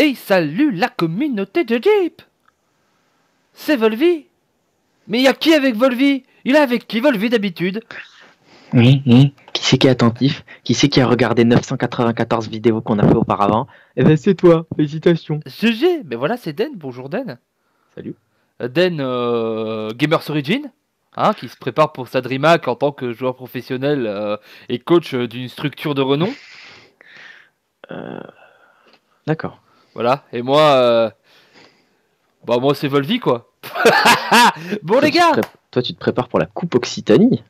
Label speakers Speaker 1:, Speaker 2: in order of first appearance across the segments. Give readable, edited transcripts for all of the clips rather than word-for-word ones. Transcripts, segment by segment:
Speaker 1: Hey, salut la communauté de Jeep. C'est Volvi. Mais y a qui avec Volvi? Il est avec qui Volvi d'habitude?
Speaker 2: Oui. Qui c'est qui est attentif? Qui c'est qui a regardé 994 vidéos qu'on a fait auparavant? Eh ben c'est toi, félicitations.
Speaker 1: GG. Mais voilà, c'est Den. Bonjour Den.
Speaker 2: Salut.
Speaker 1: Den Gamers Origin, hein, qui se prépare pour sa DreamHack en tant que joueur professionnel et coach d'une structure de renom.
Speaker 2: D'accord.
Speaker 1: Voilà. Et moi, moi c'est Volvi quoi. Bon les gars.
Speaker 2: Toi tu te prépares pour la Coupe Occitanie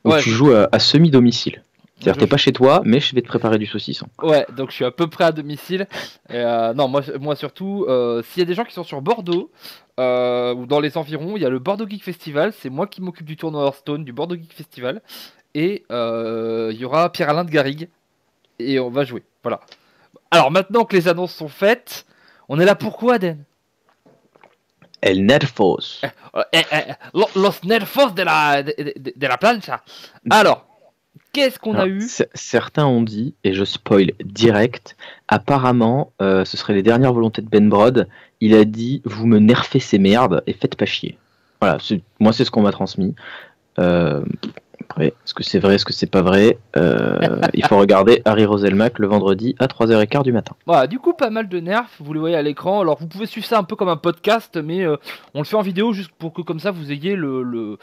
Speaker 2: où
Speaker 1: Ouais.
Speaker 2: tu joues à semi-domicile. C'est-à-dire t'es pas chez toi, mais je vais te préparer du saucisson.
Speaker 1: Ouais, donc je suis à peu près à domicile. Et, non, moi surtout, s'il y a des gens qui sont sur Bordeaux ou dans les environs, il y a le Bordeaux Geek Festival. C'est moi qui m'occupe du tournoi Hearthstone, du Bordeaux Geek Festival. Et il y aura Pierre-Alain de Garrigue. Et on va jouer. Voilà. Alors maintenant que les annonces sont faites, on est là pour quoi, Den?
Speaker 2: El Nerfos.
Speaker 1: Los nerfos de la plancha. Alors, qu'est-ce qu'on a eu?
Speaker 2: Certains ont dit, et je spoil direct, apparemment, ce serait les dernières volontés de Ben Brod. Il a dit, vous me nerfez ces merdes et faites pas chier. Voilà, moi c'est ce qu'on m'a transmis. Après, est-ce que c'est vrai, est-ce que c'est pas vrai? Il faut regarder Harry Roselmack le vendredi à 3h15 du matin.
Speaker 1: Voilà, du coup, pas mal de nerfs, vous les voyez à l'écran. Alors, vous pouvez suivre ça un peu comme un podcast, mais on le fait en vidéo juste pour que, comme ça, vous ayez le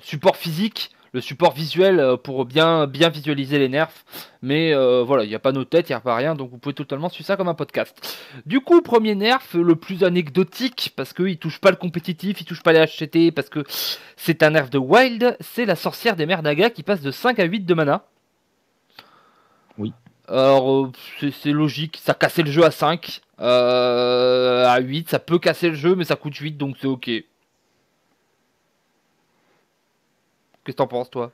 Speaker 1: support physique, le support visuel pour bien visualiser les nerfs. Mais voilà, il n'y a pas nos têtes, il n'y a pas rien, donc vous pouvez totalement suivre ça comme un podcast. Du coup, premier nerf, le plus anecdotique, parce qu'il touche pas le compétitif, il touche pas les HCT, parce que c'est un nerf de Wild, c'est la sorcière des mers Naga qui passe de 5 à 8 de mana.
Speaker 2: Oui.
Speaker 1: Alors, c'est logique, ça cassait le jeu à 5. À 8, ça peut casser le jeu, mais ça coûte 8, donc c'est ok. Qu'est-ce que t'en penses, toi?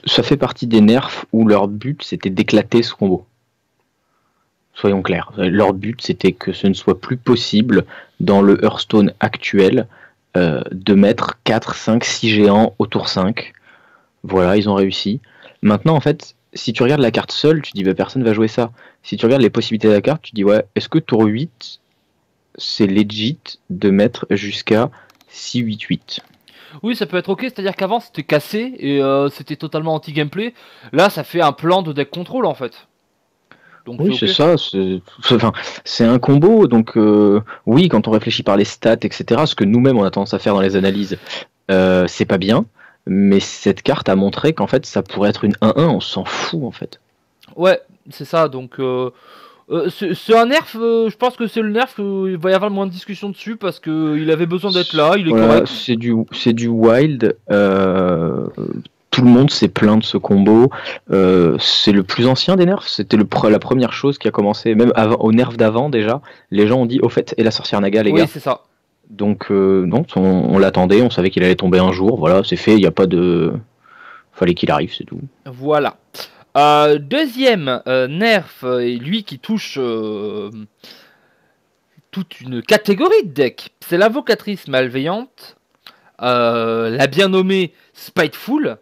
Speaker 2: Ça fait partie des nerfs où leur but c'était d'éclater ce combo. Soyons clairs. Leur but c'était que ce ne soit plus possible dans le Hearthstone actuel de mettre 4, 5, 6 géants au tour 5. Voilà, ils ont réussi. Maintenant, en fait, si tu regardes la carte seule, tu dis bah, personne va jouer ça. Si tu regardes les possibilités de la carte, tu dis ouais, est-ce que tour 8, c'est legit de mettre jusqu'à 6, 8, 8?
Speaker 1: Oui, ça peut être ok, c'est-à-dire qu'avant c'était cassé et c'était totalement anti-gameplay. Là, ça fait un plan de deck control en fait. Donc,
Speaker 2: Oui,
Speaker 1: okay.
Speaker 2: c'est ça. C'est un combo. Donc, oui, quand on réfléchit par les stats, etc., ce que nous-mêmes on a tendance à faire dans les analyses, c'est pas bien. Mais cette carte a montré qu'en fait, ça pourrait être une 1-1. On s'en fout en fait.
Speaker 1: Ouais, c'est ça. Donc, c'est un nerf. Je pense que c'est le nerf. Il va y avoir moins de discussion dessus parce qu'il avait besoin d'être là. Il est correct.
Speaker 2: C'est du wild. Tout le monde s'est plaint de ce combo. C'est le plus ancien des nerfs. C'était la première chose qui a commencé, même au nerf d'avant déjà. Les gens ont dit, au fait, et la sorcière Naga, les gars.
Speaker 1: Oui, c'est ça.
Speaker 2: Donc, non, on l'attendait, on savait qu'il allait tomber un jour. Voilà, c'est fait, il n'y a pas de. Fallait qu'il arrive, c'est tout.
Speaker 1: Voilà. Deuxième nerf, et lui qui touche toute une catégorie de deck. C'est l'invocatrice malveillante, la bien nommée Spiteful,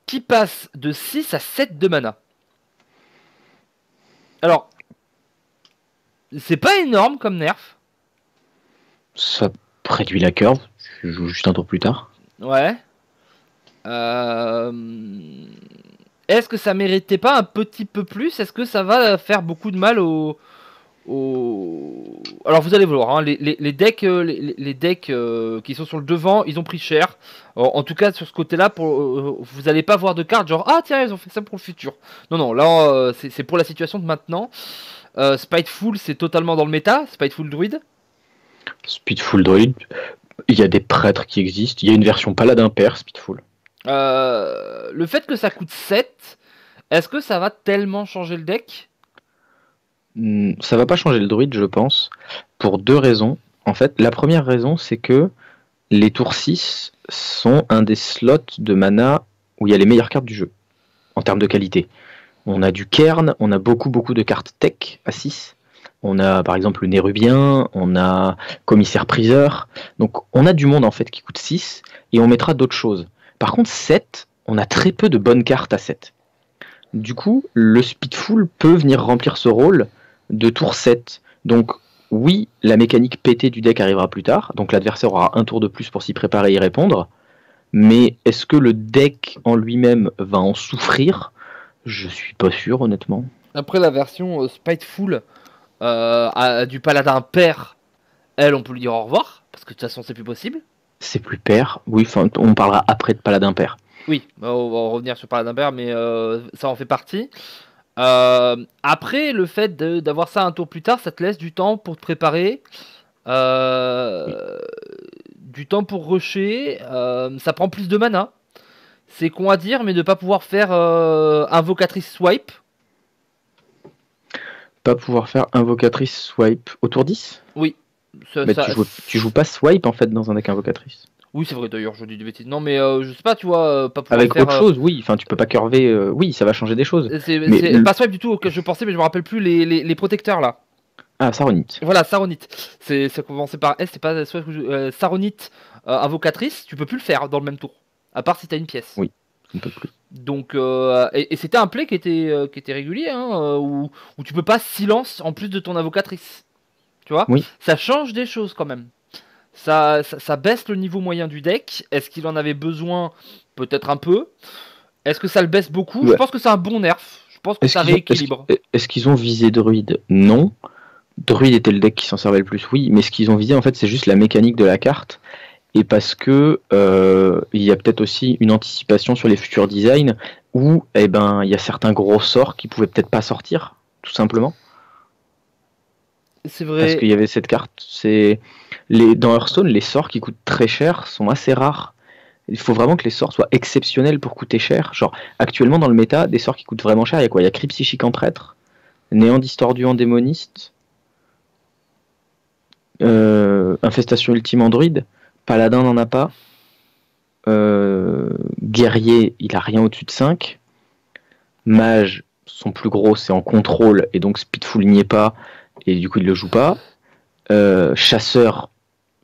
Speaker 1: qui passe de 6 à 7 de mana. Alors, c'est pas énorme comme nerf.
Speaker 2: Ça réduit la curve, je joue juste un tour plus tard.
Speaker 1: Ouais. Est-ce que ça méritait pas un petit peu plus? Est-ce que ça va faire beaucoup de mal au... Alors vous allez voir, hein, les decks, les decks qui sont sur le devant, ils ont pris cher. En tout cas sur ce côté-là, vous n'allez pas voir de cartes genre ah tiens ils ont fait ça pour le futur. Non là c'est pour la situation de maintenant. Spiteful c'est totalement dans le méta, Spiteful Druid.
Speaker 2: Spiteful Druid, il y a des prêtres qui existent, il y a une version paladin père Spiteful.
Speaker 1: Le fait que ça coûte 7, est-ce que ça va tellement changer le deck?
Speaker 2: Ça va pas changer le druide, je pense, pour deux raisons. En fait, la première raison, c'est que les tours 6 sont un des slots de mana où il y a les meilleures cartes du jeu, en termes de qualité. On a du Cairn, on a beaucoup de cartes tech à 6. On a par exemple le Nérubien, on a Commissaire Priseur. Donc on a du monde en fait qui coûte 6 et on mettra d'autres choses. Par contre 7, on a très peu de bonnes cartes à 7. Du coup, le Speedful peut venir remplir ce rôle de tour 7. Donc, oui, la mécanique pétée du deck arrivera plus tard, donc l'adversaire aura un tour de plus pour s'y préparer et y répondre. Mais est-ce que le deck en lui-même va en souffrir? Je suis pas sûr, honnêtement.
Speaker 1: Après, la version Spiteful du paladin père, elle, on peut lui dire au revoir, parce que de toute façon, c'est plus possible.
Speaker 2: C'est plus pair. Oui, on parlera après de paladin pair.
Speaker 1: Oui, on va revenir sur paladin père, mais ça en fait partie. Après, le fait d'avoir ça un tour plus tard, ça te laisse du temps pour te préparer, du temps pour rusher, ça prend plus de mana. C'est con à dire, mais de pas pouvoir faire invocatrice swipe.
Speaker 2: Pas pouvoir faire invocatrice swipe au tour 10?
Speaker 1: Oui.
Speaker 2: Mais tu joues pas swipe en fait dans un deck invocatrice.
Speaker 1: Oui, c'est vrai d'ailleurs, je dis des bêtises. Non, mais je sais pas, tu vois, pas pouvoir
Speaker 2: Avec
Speaker 1: faire.
Speaker 2: autre chose, oui. Enfin, tu peux pas curver. Oui, ça va changer des choses.
Speaker 1: C'est pas swipe du tout auquel je pensais, mais je me rappelle plus les protecteurs là.
Speaker 2: Ah, Saronite.
Speaker 1: Voilà, Saronite. Ça commençait par S, c'est pas Saronite invocatrice, tu peux plus le faire dans le même tour. À part si t'as une pièce.
Speaker 2: Oui, on ne peut plus.
Speaker 1: Donc, et c'était un play qui était régulier, hein, où tu peux pas silence en plus de ton invocatrice. Tu vois,
Speaker 2: oui.
Speaker 1: Ça change des choses quand même. Ça baisse le niveau moyen du deck. Est-ce qu'il en avait besoin? Peut-être un peu. Est-ce que ça le baisse beaucoup? Je pense que c'est un bon nerf. Je pense que ça rééquilibre.
Speaker 2: Est-ce qu'ils ont visé Druid? Non. Druid était le deck qui s'en servait le plus, oui. Mais ce qu'ils ont visé, en fait, c'est juste la mécanique de la carte. Et parce que il y a peut-être aussi une anticipation sur les futurs designs où il y a certains gros sorts qui pouvaient peut-être pas sortir, tout simplement.
Speaker 1: C'est vrai.
Speaker 2: Parce qu'il y avait cette carte. Dans Hearthstone, les sorts qui coûtent très cher sont assez rares. Il faut vraiment que les sorts soient exceptionnels pour coûter cher. Genre, actuellement dans le méta, des sorts qui coûtent vraiment cher, il y a quoi? Il y a Cri Psychique en Traître, Néant Distordu en Démoniste, Infestation Ultime en Druide, Paladin n'en a pas, Guerrier, il a rien au-dessus de 5, Mage, son plus gros c'est en contrôle, et donc Speedful n'y est pas, et du coup il le joue pas. Chasseur,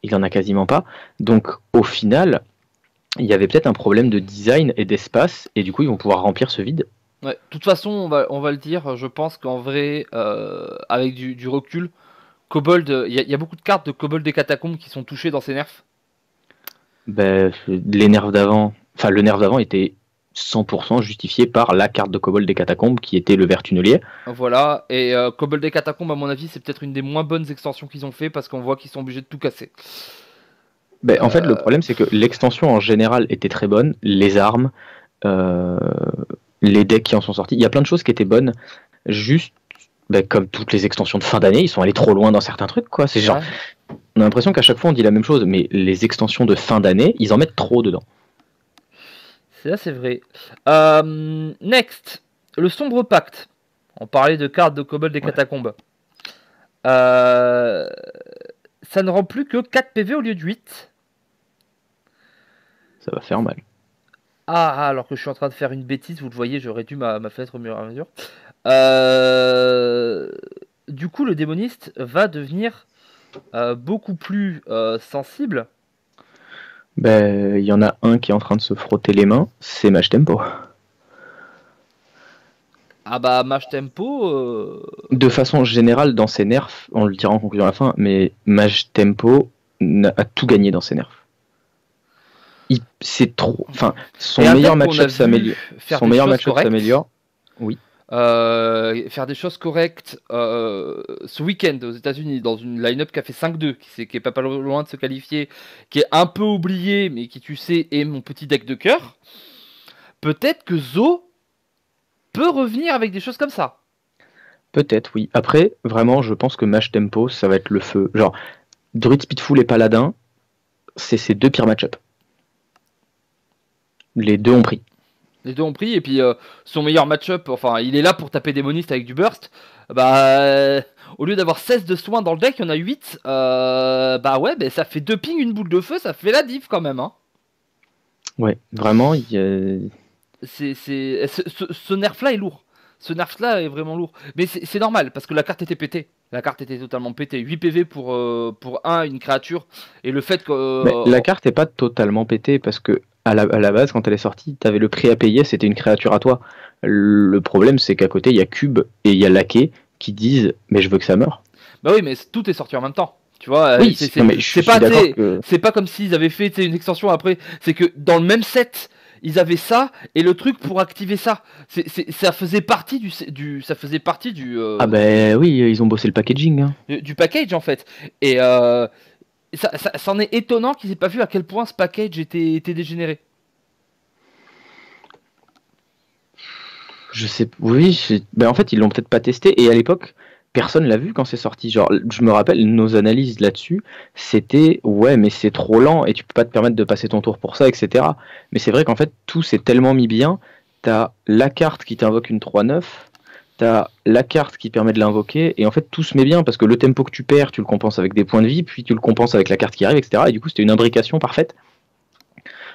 Speaker 2: il en a quasiment pas. Donc au final, il y avait peut-être un problème de design et d'espace, et du coup ils vont pouvoir remplir ce vide.
Speaker 1: Ouais, de toute façon, on va le dire, je pense qu'en vrai, avec du recul, Kobold, il y a beaucoup de cartes de Kobold des Catacombes qui sont touchées dans ces nerfs.
Speaker 2: Les nerfs d'avant, enfin le nerf d'avant était 100% justifié par la carte de Kobold des Catacombes qui était le Ver Tunnelier.
Speaker 1: Voilà, et Kobold des Catacombes, à mon avis, c'est peut-être une des moins bonnes extensions qu'ils ont fait parce qu'on voit qu'ils sont obligés de tout casser.
Speaker 2: En fait, le problème, c'est que l'extension en général était très bonne. Les armes, les decks qui en sont sortis, il y a plein de choses qui étaient bonnes. Juste, comme toutes les extensions de fin d'année, ils sont allés trop loin dans certains trucs, quoi. C'est genre, on a l'impression qu'à chaque fois on dit la même chose, mais les extensions de fin d'année, ils en mettent trop dedans.
Speaker 1: C'est vrai. Next, le Sombre Pacte. On parlait de cartes de Kobold des Catacombes. Ça ne rend plus que 4 PV au lieu de 8.
Speaker 2: Ça va faire mal.
Speaker 1: Ah, alors que je suis en train de faire une bêtise, vous le voyez, je réduis ma fenêtre au mur et à mesure. Du coup, le démoniste va devenir beaucoup plus sensible.
Speaker 2: Il y en a un qui est en train de se frotter les mains, c'est Mage Tempo.
Speaker 1: Ah bah, Mage Tempo...
Speaker 2: De façon générale, dans ses nerfs, on le dira en conclusion à la fin, mais Mage Tempo a tout gagné dans ses nerfs. C'est trop... Enfin, son meilleur match-up s'améliore. Oui.
Speaker 1: Faire des choses correctes ce week-end aux États-Unis dans une line-up qui a fait 5-2, qui est pas loin de se qualifier, qui est un peu oublié, mais qui, tu sais, est mon petit deck de cœur. Peut-être que Zo peut revenir avec des choses comme ça.
Speaker 2: Peut-être, oui. Après, vraiment, je pense que Mage Tempo, ça va être le feu. Genre, Druid Speedful et Paladin, c'est ses deux pires match-up. Les deux ont pris.
Speaker 1: Les deux ont pris, et puis son meilleur match-up, enfin, il est là pour taper démoniste avec du burst. Au lieu d'avoir 16 de soins dans le deck, il y en a 8. Ça fait 2 pings, une boule de feu, ça fait la diff quand même. Hein.
Speaker 2: Ouais, vraiment,
Speaker 1: ce nerf-là est lourd. Ce nerf-là est vraiment lourd. Mais c'est normal, parce que la carte était pétée. La carte était totalement pétée. 8 PV pour une créature. Et le fait que...
Speaker 2: La carte est pas totalement pétée, parce que à la base, quand elle est sortie, t'avais le prix à payer, c'était une créature à toi. Le problème, c'est qu'à côté, il y a Cube et il y a Laquais qui disent mais je veux que ça meure.
Speaker 1: Bah oui, mais tout est sorti en même temps. Tu vois,
Speaker 2: Oui, non, mais je suis d'accord que.
Speaker 1: c'est pas comme s'ils avaient fait une extension après. C'est que dans le même set, ils avaient ça et le truc pour activer ça. Ça faisait partie ça faisait partie
Speaker 2: Ah ben oui, ils ont bossé le packaging. Hein.
Speaker 1: du package en fait. Et ça en est étonnant qu'ils aient pas vu à quel point ce package était dégénéré.
Speaker 2: Je sais, oui, ben en fait, ils l'ont peut-être pas testé et à l'époque, personne l'a vu quand c'est sorti. Genre, je me rappelle, nos analyses là-dessus, c'était ouais, mais c'est trop lent et tu peux pas te permettre de passer ton tour pour ça, etc. Mais c'est vrai qu'en fait, tout s'est tellement mis bien. T'as la carte qui t'invoque une 3-9, t'as la carte qui permet de l'invoquer et en fait, tout se met bien parce que le tempo que tu perds, tu le compenses avec des points de vie, puis tu le compenses avec la carte qui arrive, etc. Et du coup, c'était une imbrication parfaite.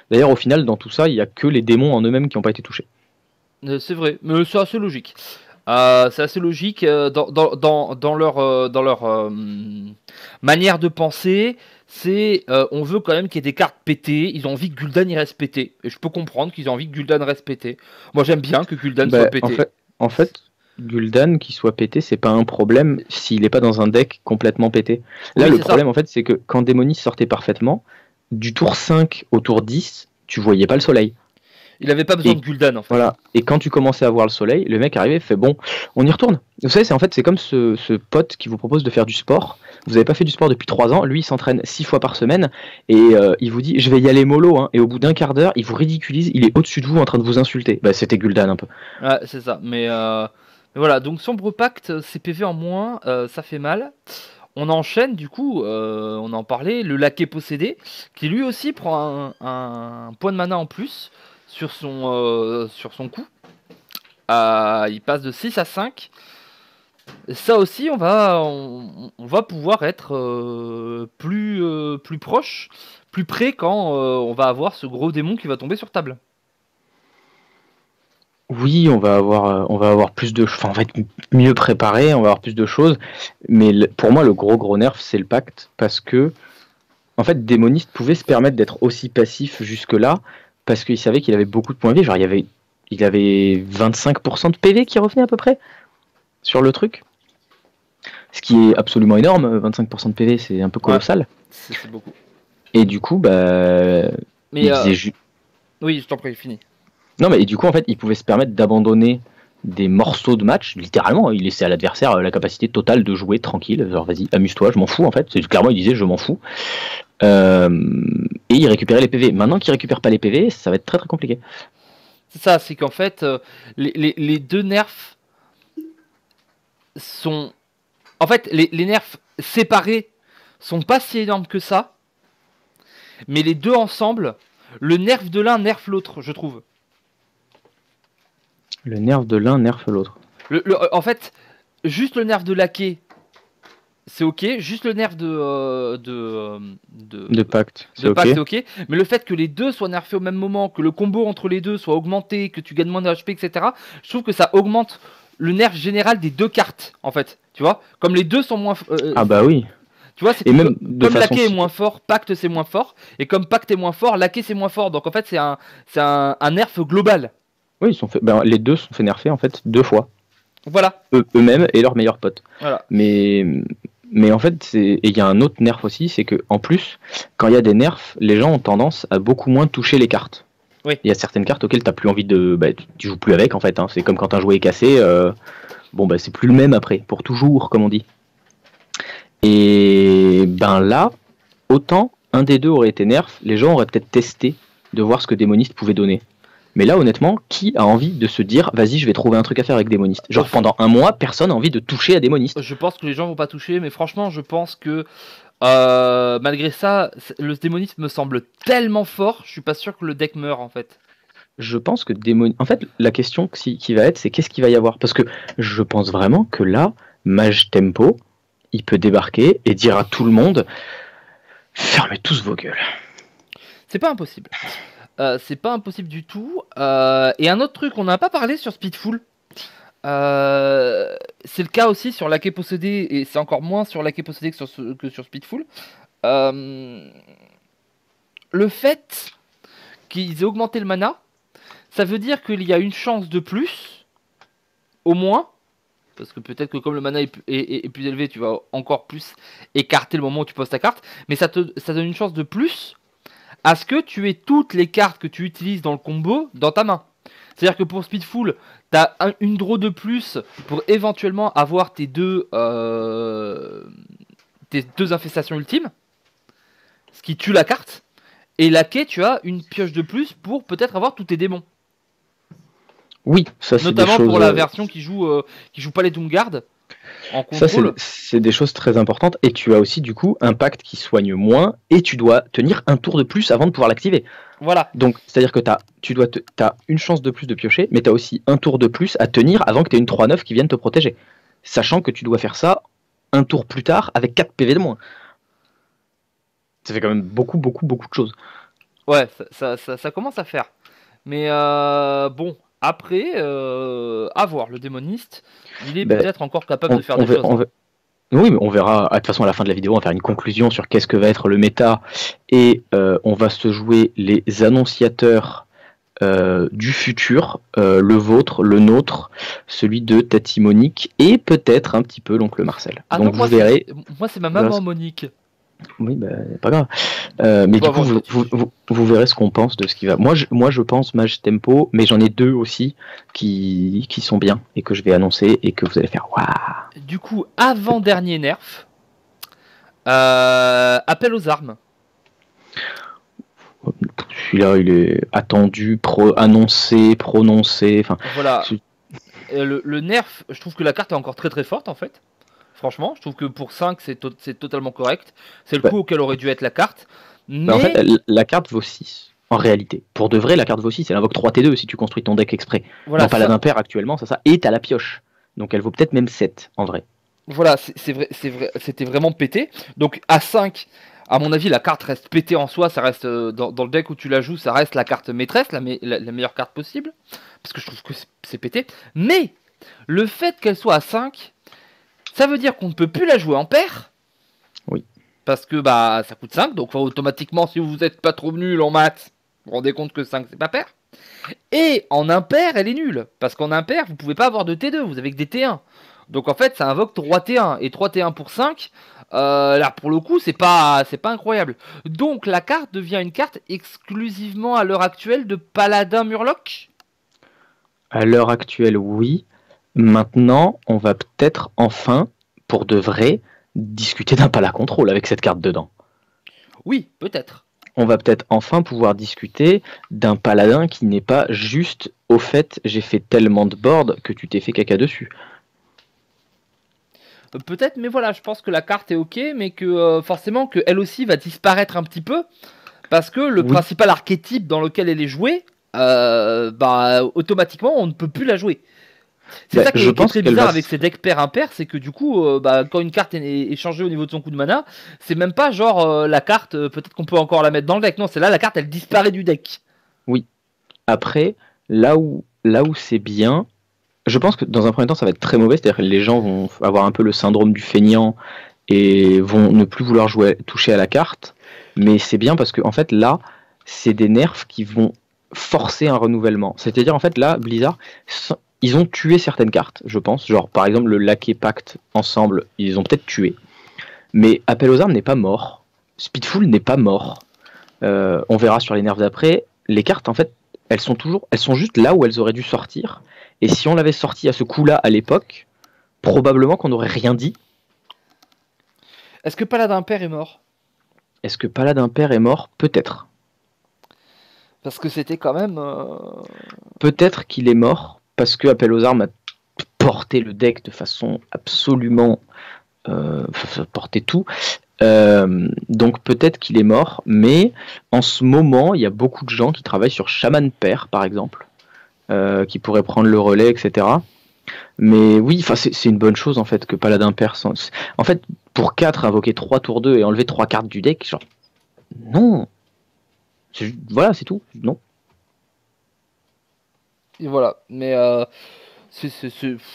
Speaker 2: D'ailleurs, au final, dans tout ça, il y a que les démons en eux-mêmes qui n'ont pas été touchés.
Speaker 1: C'est vrai, mais c'est assez logique. C'est assez logique dans leur manière de penser. On veut quand même qu'il y ait des cartes pétées. Ils ont envie que Gul'dan y reste pété. Et je peux comprendre qu'ils ont envie que Gul'dan reste pété. Moi j'aime bien que Gul'dan soit pété.
Speaker 2: En fait, Gul'dan qui soit pété, c'est pas un problème s'il n'est pas dans un deck complètement pété. Là,
Speaker 1: Oui,
Speaker 2: le
Speaker 1: c'est
Speaker 2: problème,
Speaker 1: ça.
Speaker 2: en fait, c'est que quand Démonis sortait parfaitement, du tour 5 au tour 10, tu voyais pas le soleil.
Speaker 1: Il avait pas besoin
Speaker 2: Et
Speaker 1: de Gul'dan en fait.
Speaker 2: voilà. Et quand tu commençais à voir le soleil, le mec arrivait et fait bon, on y retourne. Vous savez, c'est comme ce pote qui vous propose de faire du sport. Vous n'avez pas fait du sport depuis 3 ans. Lui, il s'entraîne 6 fois par semaine et il vous dit je vais y aller mollo. Hein. Et au bout d'un quart d'heure, il vous ridiculise. Il est au-dessus de vous en train de vous insulter. Bah, c'était Gul'dan un peu.
Speaker 1: Ouais, c'est ça. Mais voilà, donc Sombre Pacte, CPV en moins, ça fait mal. On enchaîne du coup, on en parlait, le laquais possédé, qui lui aussi prend un point de mana en plus sur son coup. Il passe de 6 à 5. Ça aussi, on va pouvoir être plus proche, plus près quand on va avoir ce gros démon qui va tomber sur table.
Speaker 2: Oui, on va avoir plus de, enfin, on va être mieux préparé, on va avoir plus de choses. Mais pour moi, le gros nerf, c'est le pacte parce que, en fait, Démoniste pouvait se permettre d'être aussi passif jusque-là parce qu'il savait qu'il avait beaucoup de points de vie. Genre, il avait 25% de PV qui revenait à peu près sur le truc, ce qui est absolument énorme. 25% de PV, c'est un peu colossal.
Speaker 1: Ouais, c'est beaucoup.
Speaker 2: Et du coup, bah,
Speaker 1: Mais
Speaker 2: il faisait
Speaker 1: oui, je t'en prie, fini.
Speaker 2: Non, mais du coup, en fait, il pouvait se permettre d'abandonner des morceaux de match, littéralement. Il laissait à l'adversaire la capacité totale de jouer tranquille. Genre, vas-y, amuse-toi, je m'en fous, en fait. Clairement, il disait, je m'en fous. Et il récupérait les PV. Maintenant qu'il récupère pas les PV, ça va être très très compliqué.
Speaker 1: C'est ça, c'est qu'en fait, les deux nerfs sont. En fait, les nerfs séparés sont pas si énormes que ça, mais les deux ensemble, le nerf de l'un nerf l'autre, je trouve.
Speaker 2: Le nerf de l'un nerf l'autre.
Speaker 1: En fait, juste le nerf de laquais, c'est ok. Juste le nerf de
Speaker 2: pacte,
Speaker 1: c'est ok. Mais le fait que les deux soient nerfés au même moment, que le combo entre les deux soit augmenté, que tu gagnes moins de HP, etc., je trouve que ça augmente le nerf général des deux cartes, en fait. Tu vois, comme les deux sont moins.
Speaker 2: Ah bah oui.
Speaker 1: Tu vois, c'est
Speaker 2: Et même
Speaker 1: comme laquais est moins fort, pacte c'est moins fort, et comme pacte est moins fort, laquais c'est moins fort. Donc en fait, c'est un nerf global.
Speaker 2: Oui, les deux sont fait nerfer en fait 2 fois.
Speaker 1: Voilà.
Speaker 2: Eux-mêmes et leurs meilleurs potes.
Speaker 1: Voilà.
Speaker 2: Mais en fait, il y a un autre nerf aussi, c'est que en plus, quand il y a des nerfs, les gens ont tendance à beaucoup moins toucher les cartes.
Speaker 1: Oui.
Speaker 2: Il y a certaines cartes auxquelles t'as plus envie de, tu joues plus avec en fait. Hein. C'est comme quand un jouet est cassé, bon bah c'est plus le même après, pour toujours comme on dit. Et ben là, autant un des deux aurait été nerf, les gens auraient peut-être testé de voir ce que Démoniste pouvait donner. Mais là, honnêtement, qui a envie de se dire vas-y, je vais trouver un truc à faire avec Démoniste? Genre pendant un mois, personne n'a envie de toucher à Démoniste.
Speaker 1: Je pense que les gens vont pas toucher, mais franchement, je pense que malgré ça, le Démoniste me semble tellement fort, je suis pas sûr que le deck meure en fait.
Speaker 2: Je pense que En fait, la question qui va être, c'est qu'est-ce qu'il va y avoir? Parce que je pense vraiment que là, Mage Tempo, il peut débarquer et dire à tout le monde fermez tous vos gueules.
Speaker 1: C'est pas impossible. C'est pas impossible du tout. Et un autre truc, on n'a pas parlé sur Speedful. C'est le cas aussi sur Laquais Possédé, et c'est encore moins sur Laquais Possédé que sur Speedful. Le fait qu'ils aient augmenté le mana, ça veut dire qu'il y a une chance de plus, au moins, parce que peut-être que comme le mana est plus élevé, tu vas encore plus écarter le moment où tu poses ta carte, mais ça donne une chance de plus à ce que tu aies toutes les cartes que tu utilises dans le combo dans ta main. C'est-à-dire que pour Speedful, tu as une draw de plus pour éventuellement avoir tes deux infestations ultimes, ce qui tue la carte. Et laquée, tu as une pioche de plus pour peut-être avoir tous tes démons.
Speaker 2: Oui, ça c'est
Speaker 1: Notamment
Speaker 2: des choses,
Speaker 1: pour la version qui joue pas les Doomguard en
Speaker 2: ça
Speaker 1: contrôle.
Speaker 2: c'est des choses très importantes. Et tu as aussi du coup un pacte qui soigne moins et tu dois tenir un tour de plus avant de pouvoir l'activer.
Speaker 1: Voilà.
Speaker 2: Donc c'est-à-dire que t'as une chance de plus de piocher, mais tu as aussi un tour de plus à tenir avant que tu aies une 3-9 qui vienne te protéger. Sachant que tu dois faire ça un tour plus tard avec 4 PV de moins. Ça fait quand même beaucoup de choses.
Speaker 1: Ouais, ça commence à faire. Mais bon, après, à voir. Le démoniste, il est peut-être encore capable de faire des choses.
Speaker 2: Oui, mais on verra. De toute façon, à la fin de la vidéo, on va faire une conclusion sur qu'est-ce que va être le méta. Et on va se jouer les annonciateurs du futur, le vôtre, le nôtre, celui de Tati Monique et peut-être un petit peu l'oncle Marcel.
Speaker 1: Ah
Speaker 2: donc
Speaker 1: non,
Speaker 2: vous verrez.
Speaker 1: Moi, c'est ma maman Monique.
Speaker 2: Oui, bah, pas grave. Mais du coup, vous verrez ce qu'on pense de ce qui va. Moi, je pense Mage Tempo, mais j'en ai deux aussi qui sont bien et que je vais annoncer et que vous allez faire waouh.
Speaker 1: Du coup, avant-dernier nerf, appel aux armes.
Speaker 2: Celui-là, il est attendu, annoncé, prononcé. Enfin,
Speaker 1: voilà. Le nerf, je trouve que la carte est encore très très forte en fait. Franchement, je trouve que pour 5, c'est totalement correct. C'est le coup auquel aurait dû être la carte. Mais...
Speaker 2: en fait, la carte vaut 6. En réalité. Pour de vrai, la carte vaut 6. Elle invoque 3T2 si tu construis ton deck exprès. Voilà, dans Paladin Père, actuellement, c'est ça. Et t'as la pioche. Donc elle vaut peut-être même 7, en vrai.
Speaker 1: Voilà, c'est vrai, c'était vraiment pété. Donc à 5, à mon avis, la carte reste pétée en soi. Ça reste dans le deck où tu la joues, ça reste la carte maîtresse, la meilleure carte possible. Parce que je trouve que c'est pété. Mais le fait qu'elle soit à 5... ça veut dire qu'on ne peut plus la jouer en paire.
Speaker 2: Oui.
Speaker 1: Parce que bah ça coûte 5, donc automatiquement, si vous n'êtes pas trop nul en maths, vous vous rendez compte que 5 c'est pas pair. Et en impair, elle est nulle. Parce qu'en impair, vous pouvez pas avoir de T2, vous avez que des T1. Donc en fait, ça invoque 3 T1. Et 3 T1 pour 5, là pour le coup, c'est pas incroyable. Donc la carte devient une carte exclusivement à l'heure actuelle de Paladin Murloc.
Speaker 2: À l'heure actuelle, oui. Maintenant, on va peut-être enfin, pour de vrai, discuter d'un Pala Control avec cette carte dedans.
Speaker 1: Oui, peut-être.
Speaker 2: On va peut-être enfin pouvoir discuter d'un paladin qui n'est pas juste au fait j'ai fait tellement de board que tu t'es fait caca dessus.
Speaker 1: Peut-être, mais voilà, je pense que la carte est ok, mais que forcément que elle aussi va disparaître un petit peu, parce que le principal archétype dans lequel elle est jouée, automatiquement on ne peut plus la jouer. C'est ça qui est très bizarre avec ces decks pair-impair, c'est que du coup, quand une carte est changée au niveau de son coup de mana, c'est même pas genre la carte, peut-être qu'on peut encore la mettre dans le deck. Non, c'est là la carte, elle disparaît du deck.
Speaker 2: Oui. Après, là où c'est bien, je pense que dans un premier temps, ça va être très mauvais, c'est-à-dire que les gens vont avoir un peu le syndrome du feignant et vont ne plus vouloir toucher à la carte. Mais c'est bien parce que en fait, là, c'est des nerfs qui vont forcer un renouvellement. C'est-à-dire, en fait, là, Blizzard, ils ont tué certaines cartes, je pense. Genre, par exemple, le Laquais Pacte ensemble, ils ont peut-être tué. Mais Appel aux armes n'est pas mort. Speedful n'est pas mort. On verra sur les nerfs d'après. Les cartes, en fait, elles sont juste là où elles auraient dû sortir. Et si on l'avait sorti à ce coup-là à l'époque, probablement qu'on n'aurait rien dit.
Speaker 1: Est-ce que Paladin Père est mort?
Speaker 2: Est-ce que Paladin Père est mort? Peut-être.
Speaker 1: Parce que c'était quand même...
Speaker 2: Peut-être qu'il est mort, parce que Appel aux armes a porté le deck de façon absolument... porté tout. Donc peut-être qu'il est mort, mais en ce moment, il y a beaucoup de gens qui travaillent sur Shaman Père, par exemple, qui pourraient prendre le relais, etc. Mais oui, c'est une bonne chose en fait que Paladin Père... En fait, pour 4, invoquer 3 tours 2 et enlever 3 cartes du deck, genre... Non. Voilà, c'est tout. Non.
Speaker 1: Et voilà, mais...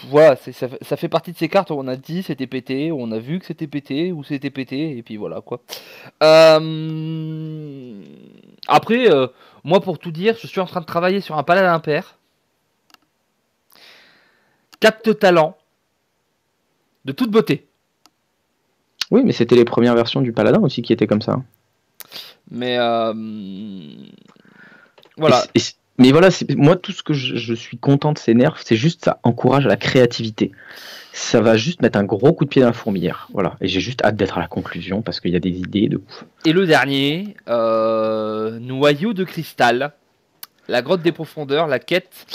Speaker 1: voilà, ça fait partie de ces cartes où on a dit c'était pété, où on a vu que c'était pété, ou c'était pété, et puis voilà quoi. Après, Moi, pour tout dire, je suis en train de travailler sur un paladin pair. 4 talents. De toute beauté.
Speaker 2: Oui, mais c'était les premières versions du Paladin aussi qui étaient comme ça.
Speaker 1: Mais voilà.
Speaker 2: Mais voilà, moi tout ce que je suis content de ces nerfs, c'est juste ça encourage à la créativité. Ça va juste mettre un gros coup de pied dans la fourmilière. Voilà. Et j'ai juste hâte d'être à la conclusion parce qu'il y a des idées de ouf.
Speaker 1: Et le dernier, noyau de cristal. La grotte des profondeurs, la quête.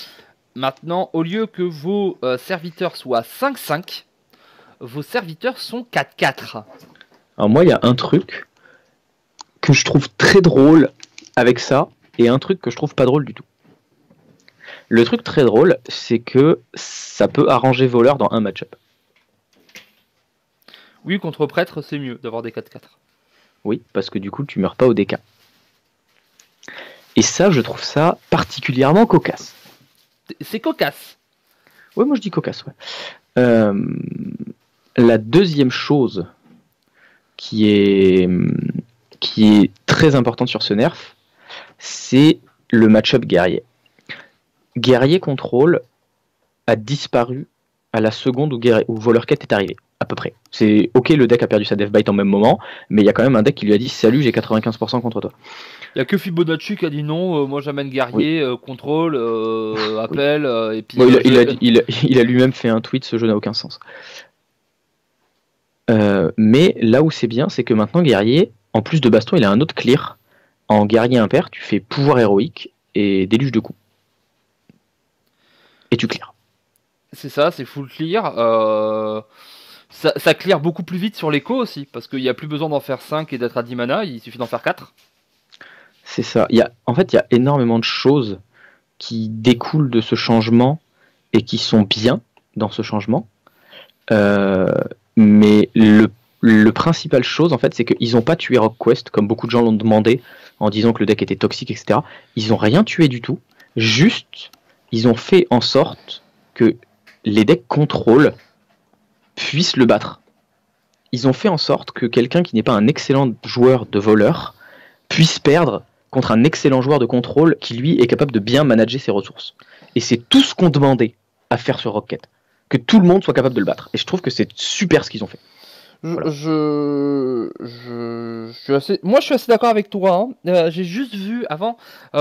Speaker 1: Maintenant, au lieu que vos serviteurs soient 5-5, vos serviteurs sont 4-4.
Speaker 2: Alors moi, il y a un truc que je trouve très drôle avec ça et un truc que je trouve pas drôle du tout. Le truc très drôle, c'est que ça peut arranger voleur dans un match-up.
Speaker 1: Oui, contre prêtre, c'est mieux d'avoir des 4-4.
Speaker 2: Oui, parce que du coup, tu meurs pas au DK. Et ça, je trouve ça particulièrement cocasse.
Speaker 1: C'est cocasse.
Speaker 2: Ouais, moi je dis cocasse, ouais. La deuxième chose qui est très importante sur ce nerf, c'est le match-up guerrier. Guerrier contrôle a disparu à la seconde où Voleur Quête est arrivé, à peu près. C'est ok, le deck a perdu sa Death Bite en même moment, mais il y a quand même un deck qui lui a dit salut, j'ai 95% contre toi.
Speaker 1: Il n'y a que Fibonacci qui a dit non, moi j'amène guerrier, oui. Contrôle, appel, et puis...
Speaker 2: Bon, il a lui-même fait un tweet, ce jeu n'a aucun sens. Mais là où c'est bien, c'est que maintenant guerrier, en plus de baston, il a un autre clear. En guerrier impair, tu fais pouvoir héroïque et déluge de coups. Et tu clear.
Speaker 1: C'est ça, c'est full clear. Ça clear beaucoup plus vite sur l'écho aussi, parce qu'il n'y a plus besoin d'en faire 5 et d'être à 10 mana, il suffit d'en faire 4.
Speaker 2: C'est ça. En fait, il y a énormément de choses qui découlent de ce changement et qui sont bien dans ce changement. Mais le principal chose, en fait, c'est qu'ils n'ont pas tué Rock Quest, comme beaucoup de gens l'ont demandé, en disant que le deck était toxique, etc. Ils n'ont rien tué du tout. Juste, ils ont fait en sorte que les decks contrôle puissent le battre. Ils ont fait en sorte que quelqu'un qui n'est pas un excellent joueur de voleur puisse perdre contre un excellent joueur de contrôle qui, lui, est capable de bien manager ses ressources. Et c'est tout ce qu'on demandait à faire sur Rocket. Que tout le monde soit capable de le battre. Et je trouve que c'est super ce qu'ils ont fait.
Speaker 1: Voilà. Je suis assez... Moi, je suis assez d'accord avec toi. Hein. J'ai juste vu avant...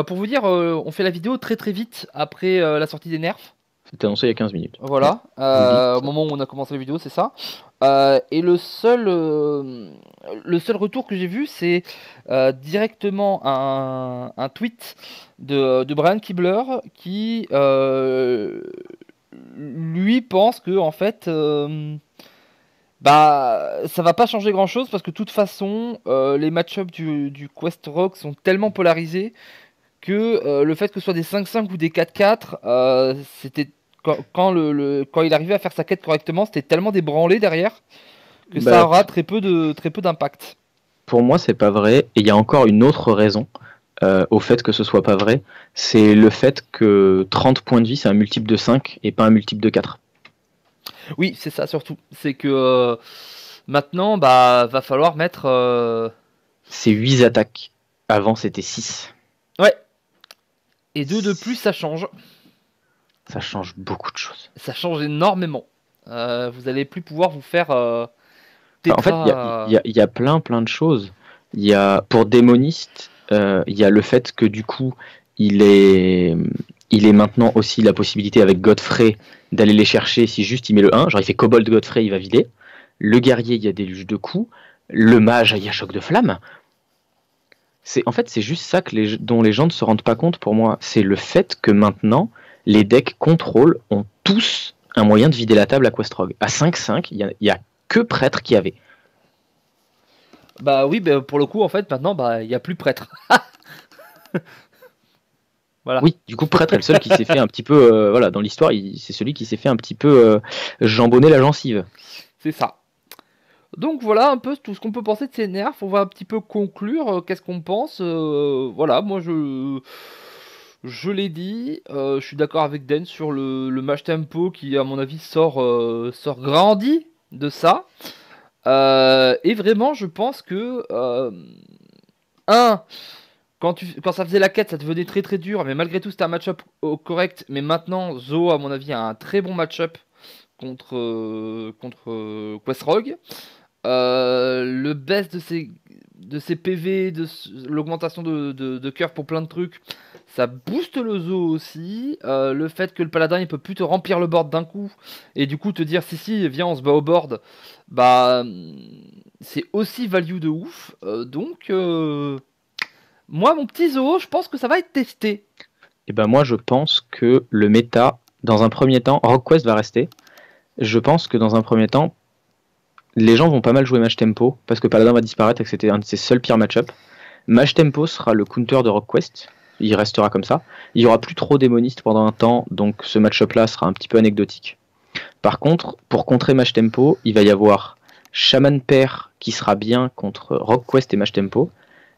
Speaker 1: pour vous dire, on fait la vidéo très très vite après la sortie des nerfs.
Speaker 2: C'était annoncé il y a 15 minutes.
Speaker 1: Voilà, au moment où on a commencé la vidéo, c'est ça. Et le seul retour que j'ai vu, c'est directement un tweet de Brian Kibler qui lui pense que en fait ça va pas changer grand chose parce que de toute façon les match-ups du Quest Rock sont tellement polarisés que le fait que ce soit des 5-5 ou des 4-4 c'était quand il arrivait à faire sa quête correctement, c'était tellement débranlé derrière que ça aura très peu d'impact.
Speaker 2: Pour moi, c'est pas vrai. Et il y a encore une autre raison au fait que ce soit pas vrai. C'est le fait que 30 points de vie, c'est un multiple de 5 et pas un multiple de 4.
Speaker 1: Oui, c'est ça surtout. C'est que maintenant, va falloir mettre...
Speaker 2: C'est 8 attaques. Avant, c'était 6.
Speaker 1: Ouais. Et 2 de plus, ça change.
Speaker 2: Ça change beaucoup de choses.
Speaker 1: Ça change énormément. Vous allez plus pouvoir vous faire...
Speaker 2: Enfin, en fait, il y a plein de choses. Il y a, pour démoniste, il y a le fait que du coup, il est maintenant aussi la possibilité avec Godfrey d'aller les chercher si juste il met le 1. Genre il fait Kobold Godfrey, il va vider. Le guerrier, il y a déluge de coups. Le mage, il y a choc de flamme. En fait, c'est juste ça dont les gens ne se rendent pas compte pour moi. C'est le fait que maintenant, les decks contrôle ont tous un moyen de vider la table à Questrog. À 5-5, il y a que prêtre qui avait.
Speaker 1: Bah oui, pour le coup, en fait, maintenant, il n'y a plus prêtre.
Speaker 2: Voilà. Oui, du coup, prêtre est le seul qui s'est fait un petit peu, voilà, dans l'histoire, c'est celui qui s'est fait un petit peu jambonner la gencive.
Speaker 1: C'est ça. Donc voilà un peu tout ce qu'on peut penser de ces nerfs. On va un petit peu conclure. Qu'est-ce qu'on pense voilà, moi je l'ai dit. Je suis d'accord avec Den sur le match tempo qui, à mon avis, sort grandi de ça. Et vraiment, je pense que quand ça faisait la quête, ça devenait très très dur, mais malgré tout, c'était un match-up correct. Mais maintenant, Zo, à mon avis, a un très bon match-up contre Quest Rogue. Le baisse de ses PV, l'augmentation de cœur pour plein de trucs, ça booste le Zo aussi. Le fait que le paladin il peut plus te remplir le board d'un coup et du coup te dire si viens on se bat au board, bah c'est aussi value de ouf. Donc moi mon petit Zo, je pense que ça va être testé.
Speaker 2: Et ben moi je pense que le méta, dans un premier temps, RogueQuest va rester. Je pense que dans un premier temps, les gens vont pas mal jouer Match Tempo, parce que Paladin va disparaître et que c'était un de ses seuls pires match-up. Match Tempo sera le counter de RogueQuest, il restera comme ça. Il y aura plus trop démonistes pendant un temps, donc ce match-up là sera un petit peu anecdotique. Par contre, pour contrer Match Tempo, il va y avoir Shaman pair qui sera bien contre RogueQuest et Match Tempo,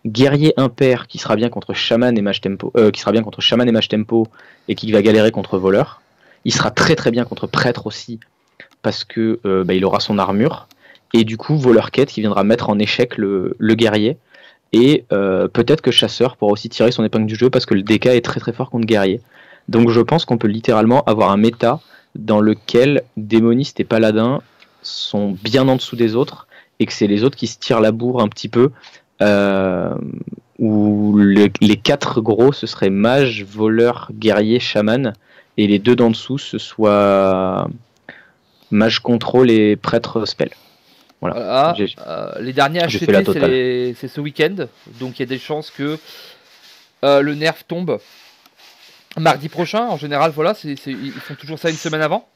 Speaker 2: Guerrier impair qui sera bien contre Shaman et Match Tempo, qui sera bien contre Shaman et Match Tempo et qui va galérer contre Voleur. Il sera très très bien contre Prêtre aussi parce que il aura son armure et du coup Voleur quête qui viendra mettre en échec le guerrier et peut-être que Chasseur pourra aussi tirer son épingle du jeu parce que le DK est très très fort contre guerrier. Donc je pense qu'on peut littéralement avoir un méta dans lequel démoniste et paladin sont bien en dessous des autres et que c'est les autres qui se tirent la bourre un petit peu. Où les 4 gros ce serait mage, voleur, guerrier, chaman, et les 2 d'en dessous ce soit mage contrôle et prêtre spell. Voilà.
Speaker 1: Les derniers HCT c'est ce week-end, donc il y a des chances que le nerf tombe mardi prochain. En général, voilà, ils font toujours ça une semaine avant.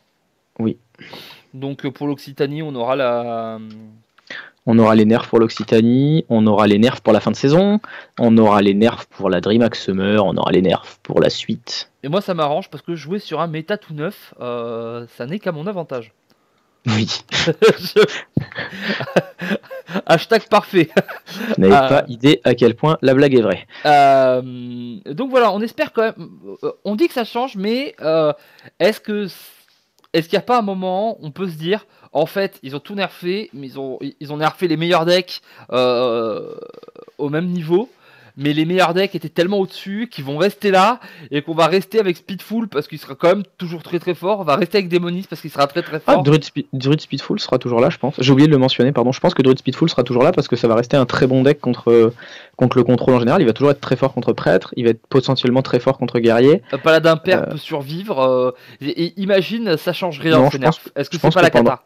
Speaker 2: Oui.
Speaker 1: Donc pour l'Occitanie, on aura
Speaker 2: les nerfs pour l'Occitanie, on aura les nerfs pour la fin de saison, on aura les nerfs pour la DreamHack Summer, on aura les nerfs pour la suite.
Speaker 1: Et moi ça m'arrange parce que jouer sur un méta tout neuf, ça n'est qu'à mon avantage.
Speaker 2: Oui.
Speaker 1: Hashtag parfait.
Speaker 2: Vous n'avez pas idée à quel point la blague est vraie.
Speaker 1: Donc voilà, on espère quand même. On dit que ça change, mais est-ce qu'il n'y a pas un moment où on peut se dire, en fait, ils ont tout nerfé, mais ils ont nerfé les meilleurs decks au même niveau, mais les meilleurs decks étaient tellement au-dessus qu'ils vont rester là et qu'on va rester avec Speedful parce qu'il sera quand même toujours très très fort. On va rester avec Démonis parce qu'il sera très très fort.
Speaker 2: Druid Speedful sera toujours là, je pense. J'ai oublié de le mentionner, pardon. Je pense que Druid Speedful sera toujours là parce que ça va rester un très bon deck contre le contrôle en général. Il va toujours être très fort contre prêtre, il va être potentiellement très fort contre guerrier.
Speaker 1: Paladin Père peut survivre. Et imagine, ça change rien.
Speaker 2: Non,
Speaker 1: est-ce que c'est pas la cata?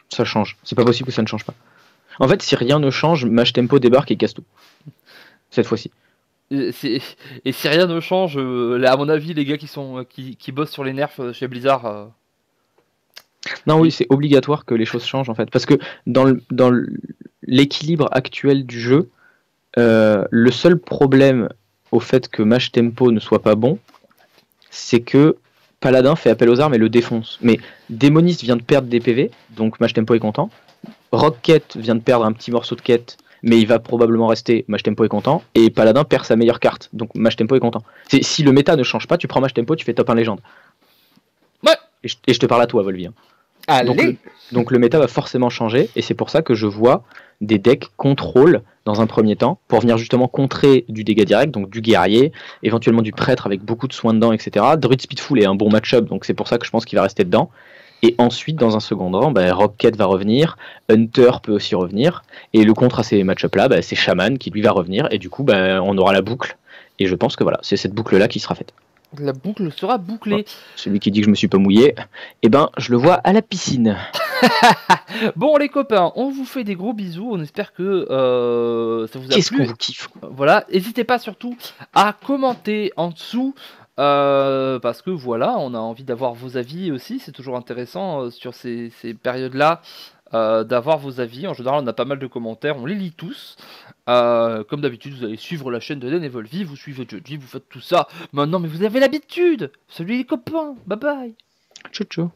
Speaker 2: Ça change. C'est pas possible que ça ne change pas. En fait, si rien ne change, Match Tempo débarque et casse tout. Cette fois-ci.
Speaker 1: Et si rien ne change, à mon avis, les gars qui bossent sur les nerfs chez Blizzard.
Speaker 2: Non, oui, c'est obligatoire que les choses changent en fait. Parce que dans l'équilibre actuel du jeu, le seul problème au fait que Match Tempo ne soit pas bon, c'est que Paladin fait appel aux armes et le défonce. Mais Démoniste vient de perdre des PV, donc Match Tempo est content. Rocket vient de perdre un petit morceau de quête, mais il va probablement rester, Match Tempo est content, et Paladin perd sa meilleure carte, donc Match Tempo est content. Si le méta ne change pas, tu prends Match Tempo, tu fais top 1 légende.
Speaker 1: Ouais.
Speaker 2: Et je te parle à toi, Volvi.
Speaker 1: Allez.
Speaker 2: Donc le méta va forcément changer, et c'est pour ça que je vois des decks contrôle dans un premier temps, pour venir justement contrer du dégât direct, donc du guerrier, éventuellement du prêtre avec beaucoup de soins dedans, etc. Druid Speedful est un bon match-up, donc c'est pour ça que je pense qu'il va rester dedans. Et ensuite, dans un second rang, Rocket va revenir, Hunter peut aussi revenir, et le contre à ces match-up là, c'est Shaman qui lui va revenir, et du coup on aura la boucle, et je pense que voilà, c'est cette boucle là qui sera faite.
Speaker 1: La boucle sera bouclée.
Speaker 2: Ouais. Celui qui dit que je me suis pas mouillé, je le vois à la piscine.
Speaker 1: Bon les copains, on vous fait des gros bisous, on espère que ça vous a plu.
Speaker 2: Qu'est-ce qu'on vous kiffe.
Speaker 1: Voilà, n'hésitez pas surtout à commenter en dessous. Parce que voilà, on a envie d'avoir vos avis aussi, c'est toujours intéressant sur ces périodes-là d'avoir vos avis. En général, on a pas mal de commentaires, on les lit tous. Comme d'habitude, vous allez suivre la chaîne de Denevolvi, vous suivez Joji, vous faites tout ça. Maintenant, mais vous avez l'habitude. Salut les copains, bye bye.
Speaker 2: Ciao ciao.